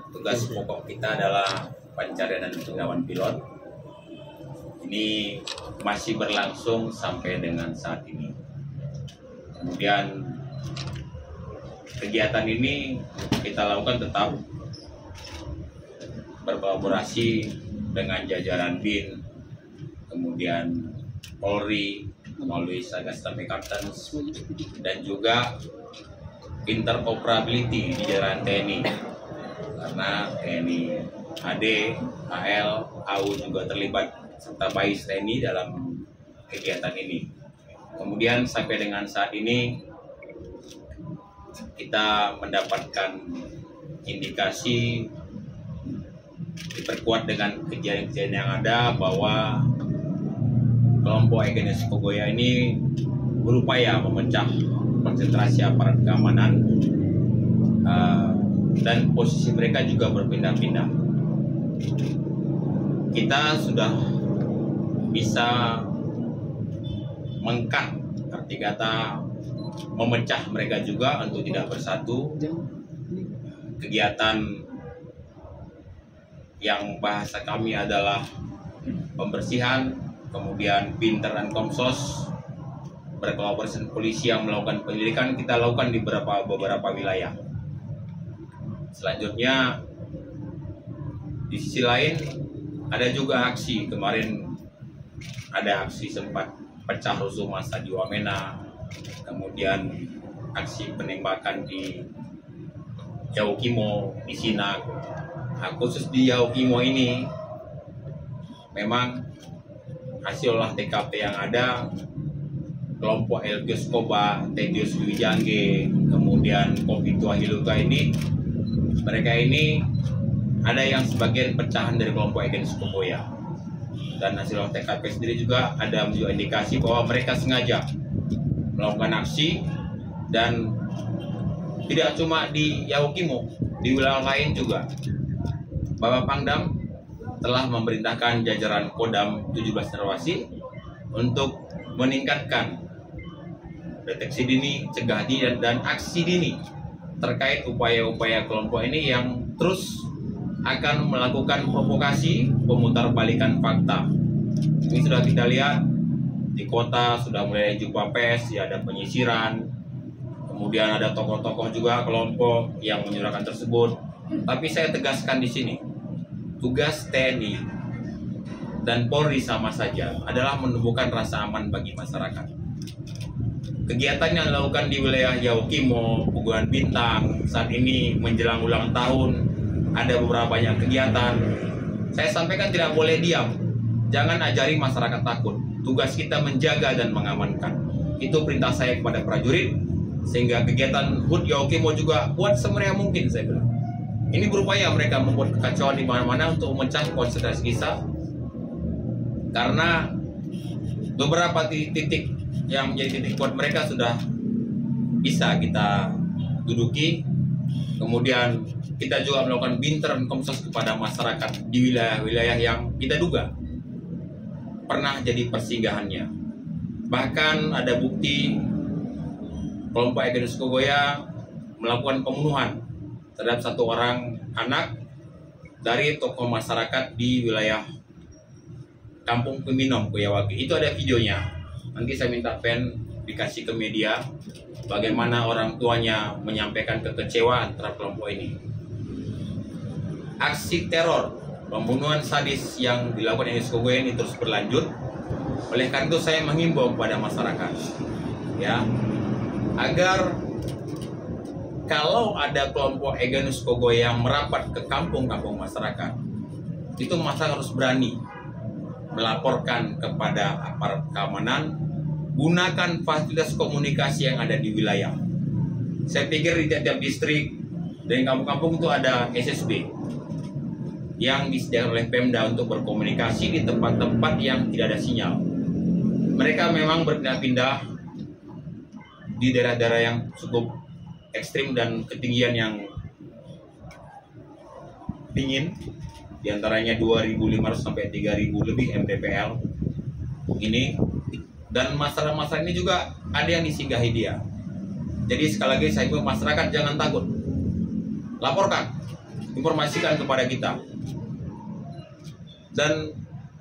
Tugas pokok kita adalah pencarian dan pengawan pilot. Ini masih berlangsung sampai dengan saat ini. Kemudian kegiatan ini kita lakukan tetap berkolaborasi dengan jajaran BIN, kemudian Polri melalui Satgas Damai Kartens, dan juga interoperability di jajaran TNI, karena TNI AD, AL, AU juga terlibat serta BAIS TNI dalam kegiatan ini. Kemudian sampai dengan saat ini kita mendapatkan indikasi diperkuat dengan kejadian-kejadian yang ada bahwa kelompok Egyanus Kogoya ini berupaya memecah konsentrasi aparat keamanan, dan posisi mereka juga berpindah-pindah. Kita sudah bisa mengkat, arti kata memecah mereka juga untuk tidak bersatu. Kegiatan yang bahasa kami adalah pembersihan, kemudian Binter dan Komsos berkolaborasi dengan polisi yang melakukan penyelidikan, kita lakukan di beberapa wilayah. Selanjutnya di sisi lain ada juga aksi, kemarin ada aksi sempat pecah rusuh massa di Wamena, kemudian aksi penembakan di Yaukimo, di Sinak. Nah, khusus di Yaukimo ini memang hasil olah TKP yang ada, kelompok Elkios Koba, Tedios Wijangge, kemudian Kopi Tua Hiluga ini, mereka ini ada yang sebagian pecahan dari kelompok Egyanus Kogoya. Dan hasil olah TKP sendiri juga ada menunjukkan indikasi bahwa mereka sengaja melakukan aksi, dan tidak cuma di Yaukimo, di wilayah lain juga. Bapak Pangdam telah memerintahkan jajaran Kodam 17 Cendrawasih untuk meningkatkan deteksi dini, cegah dini, dan aksi dini terkait upaya-upaya kelompok ini yang terus akan melakukan provokasi pemutarbalikan fakta. Ini sudah kita lihat di kota, sudah mulai jumpa pes, ya ada penyisiran, kemudian ada tokoh-tokoh juga kelompok yang menyuarakan tersebut. Tapi saya tegaskan di sini, tugas TNI dan Polri sama saja adalah menumbuhkan rasa aman bagi masyarakat. Kegiatan yang dilakukan di wilayah Yaukimo, Puguan Bintang, saat ini menjelang ulang tahun, ada beberapa banyak kegiatan. Saya sampaikan tidak boleh diam, jangan ajari masyarakat takut. Tugas kita menjaga dan mengamankan. Itu perintah saya kepada prajurit, sehingga kegiatan HUT Yaukimo juga buat semeriah mungkin, saya bilang. Ini berupaya mereka membuat kekacauan di mana-mana untuk memecah konsentrasi kita, karena beberapa titik yang menjadi titik kuat mereka sudah bisa kita duduki. Kemudian kita juga melakukan Binter dan Komsos kepada masyarakat di wilayah-wilayah yang kita duga pernah jadi persinggahannya. Bahkan ada bukti kelompok Egyanus Kogoya melakukan pembunuhan terhadap satu orang anak dari tokoh masyarakat di wilayah Kampung Peminom, Kuyawagi. Itu ada videonya. Nanti saya minta pen dikasih ke media bagaimana orang tuanya menyampaikan kekecewaan terhadap kelompok ini. Aksi teror, pembunuhan sadis yang dilakukan Egyanus Kogoya ini terus berlanjut. Oleh karena itu saya menghimbau kepada masyarakat, ya, agar kalau ada kelompok Egyanus Kogoya yang merapat ke kampung-kampung masyarakat, itu masyarakat harus berani melaporkan kepada aparat keamanan, gunakan fasilitas komunikasi yang ada di wilayah. Saya pikir di tiap distrik dan kampung-kampung itu ada SSB yang disediakan oleh Pemda untuk berkomunikasi di tempat-tempat yang tidak ada sinyal. Mereka memang berpindah-pindah di daerah-daerah yang cukup ekstrim dan ketinggian yang dingin, diantaranya 2.500 sampai 3.000 lebih mdpl ini, dan masyarakat ini juga ada yang disinggahi dia. Jadi sekali lagi saya bilang, masyarakat jangan takut, laporkan. informasikan kepada kita. Dan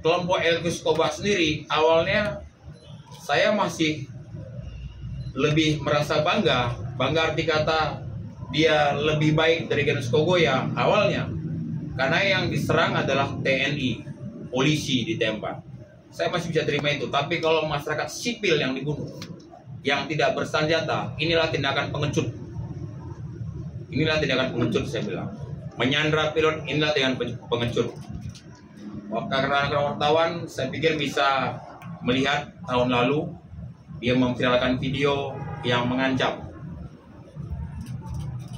kelompok Elgus Koba sendiri, awalnya saya masih lebih merasa bangga arti kata dia lebih baik dari Genus Kogoya awalnya, karena yang diserang adalah TNI, polisi ditembak. Saya masih bisa terima itu, tapi kalau masyarakat sipil yang dibunuh, yang tidak bersenjata, inilah tindakan pengecut. Inilah tindakan pengecut, saya bilang. Menyandra pilot, inilah tindakan pengecut. Karena wartawan, saya pikir bisa melihat tahun lalu dia memviralkan video yang mengancam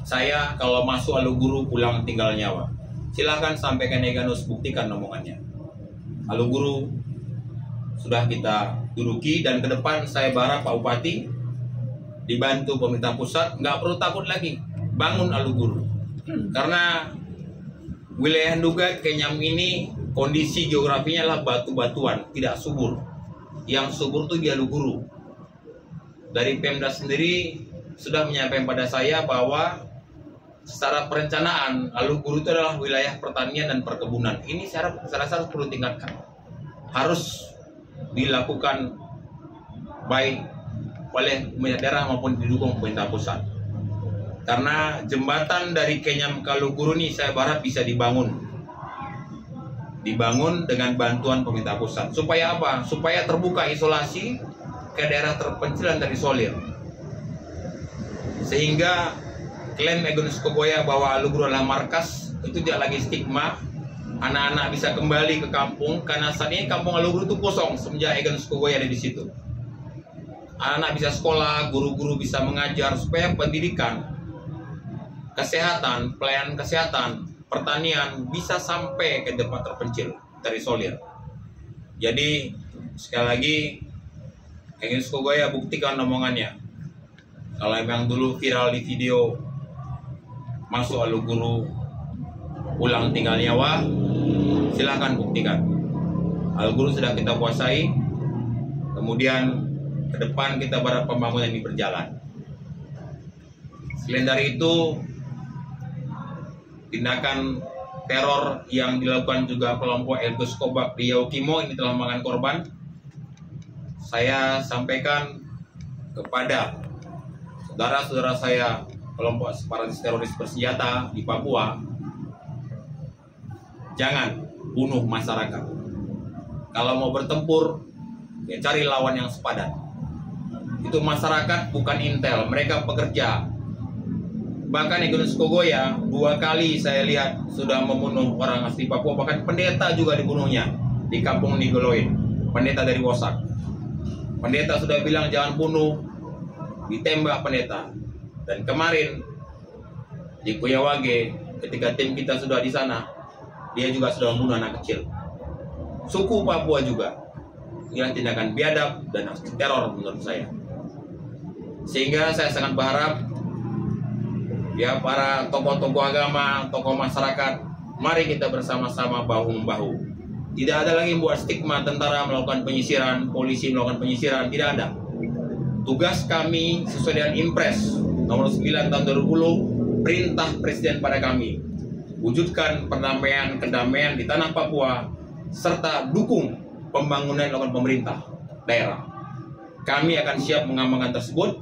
saya kalau masuk Aluguru pulang tinggal nyawa. Silahkan sampaikan Eganus, buktikan omongannya. Aluguru sudah kita duduki, dan ke depan saya berharap Pak Bupati dibantu pemerintah pusat nggak perlu takut lagi bangun Aluguru, karena wilayah Nduga Kenyam ini kondisi geografinya adalah batu-batuan, tidak subur. Yang subur itu di Aluguru. Dari Pemda sendiri sudah menyampaikan pada saya bahwa secara perencanaan Aluguru itu adalah wilayah pertanian dan perkebunan. Ini saya rasa perlu tingkatkan. Harus dilakukan baik oleh pemerintah daerah maupun didukung pemerintah pusat. Karena jembatan dari Kenyam ke Aluguru ini saya berharap bisa dibangun dengan bantuan pemerintah pusat. Supaya apa? Supaya terbuka isolasi ke daerah terpencil dan terisolir. Sehingga klaim Eganus Kogoya bahwa Aluguru adalah markas itu tidak lagi stigma. Anak-anak bisa kembali ke kampung, karena saat ini kampung Aluguru itu kosong semenjak Eganus Kogoya ada di situ. Anak-anak bisa sekolah, guru-guru bisa mengajar, supaya pendidikan, kesehatan, pelayanan kesehatan, pertanian bisa sampai ke tempat terpencil, terisolir. Jadi sekali lagi Eganus Kogoya buktikan omongannya. Kalau memang dulu viral di video masuk Aluguru pulang tinggal nyawa, silahkan buktikan. Aluguru sudah kita kuasai. Kemudian ke depan kita berharap pembangunan ini berjalan. Selain dari itu, tindakan teror yang dilakukan juga kelompok Elgus Koba di Yaukimo ini telah memakan korban. Saya sampaikan kepada saudara-saudara saya kelompok separatis teroris bersenjata di Papua, jangan bunuh masyarakat. Kalau mau bertempur, ya cari lawan yang sepadan. Itu masyarakat bukan intel, mereka pekerja. Bahkan Eganus Kogoya 2 kali saya lihat sudah membunuh orang asli Papua. Bahkan pendeta juga dibunuhnya di kampung Nigoloin, pendeta dari Wosak. Pendeta sudah bilang jangan bunuh, ditembak pendeta. Dan kemarin di Kuyawage, ketika tim kita sudah di sana, dia juga sudah membunuh anak kecil. Suku Papua juga. Inilah tindakan biadab dan aksi teror menurut saya. Sehingga saya sangat berharap ya para tokoh-tokoh agama, tokoh masyarakat, mari kita bersama-sama bahu-membahu. Tidak ada lagi buat stigma tentara melakukan penyisiran, polisi melakukan penyisiran, tidak ada. Tugas kami sesuai dengan Impres nomor 9 tahun 2020, perintah Presiden pada kami, wujudkan perdamaian, kedamaian di tanah Papua, serta dukung pembangunan yang dilakukan pemerintah daerah. Kami akan siap mengamankan tersebut.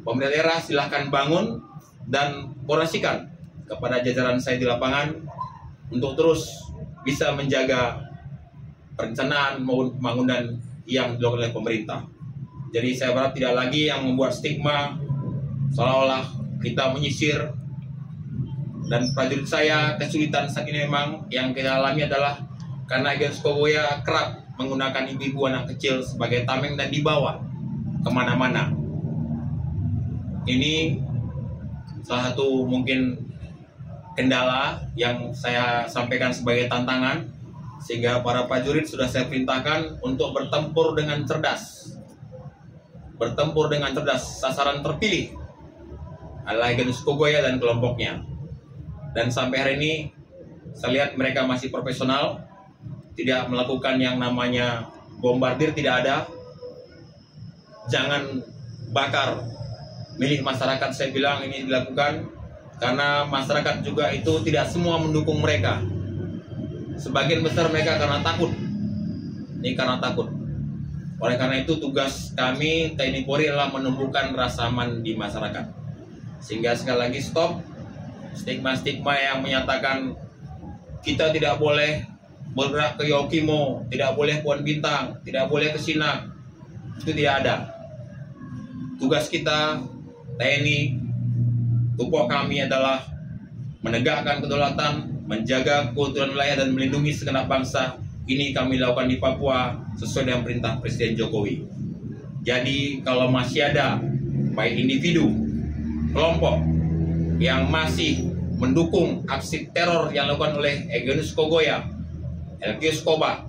Pemerintah daerah silahkan bangun dan koordinasikan kepada jajaran saya di lapangan untuk terus bisa menjaga perencanaan maupun pembangunan yang dilakukan oleh pemerintah. Jadi saya berharap tidak lagi yang membuat stigma seolah-olah kita menyisir. Dan prajurit saya kesulitan saat ini memang yang kita alami adalah karena Eganus Kogoya kerap menggunakan ibu-ibu anak kecil sebagai tameng dan dibawa kemana-mana. Ini salah satu mungkin kendala yang saya sampaikan sebagai tantangan, sehingga para prajurit sudah saya perintahkan untuk bertempur dengan cerdas. Bertempur dengan cerdas, sasaran terpilih adalah Eganus Kogoya dan kelompoknya. Dan sampai hari ini saya lihat mereka masih profesional, tidak melakukan yang namanya bombardir, tidak ada. Jangan bakar milik masyarakat, saya bilang ini dilakukan karena masyarakat juga itu tidak semua mendukung mereka. Sebagian besar mereka karena takut. Ini karena takut. Oleh karena itu tugas kami TNI Polri adalah menumbuhkan rasa aman di masyarakat. Sehingga sekali lagi stop stigma-stigma yang menyatakan kita tidak boleh bergerak ke Yahukimo, tidak boleh Pohon Bintang, tidak boleh ke Sinak. Itu tidak ada. Tugas kita TNI, tupoh kami adalah menegakkan kedaulatan, menjaga keutuhan wilayah dan melindungi segenap bangsa. Ini kami lakukan di Papua sesuai dengan perintah Presiden Jokowi. Jadi kalau masih ada baik individu, kelompok yang masih mendukung aksi teror yang dilakukan oleh Egyanus Kogoya, Elkius Koba,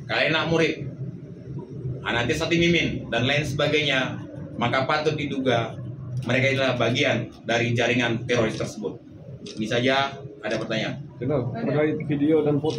Kalena Murid, Ananti Sati Mimin, dan lain sebagainya, maka patut diduga mereka adalah bagian dari jaringan teroris tersebut. Ini saja, ada pertanyaan. Terkait video dan foto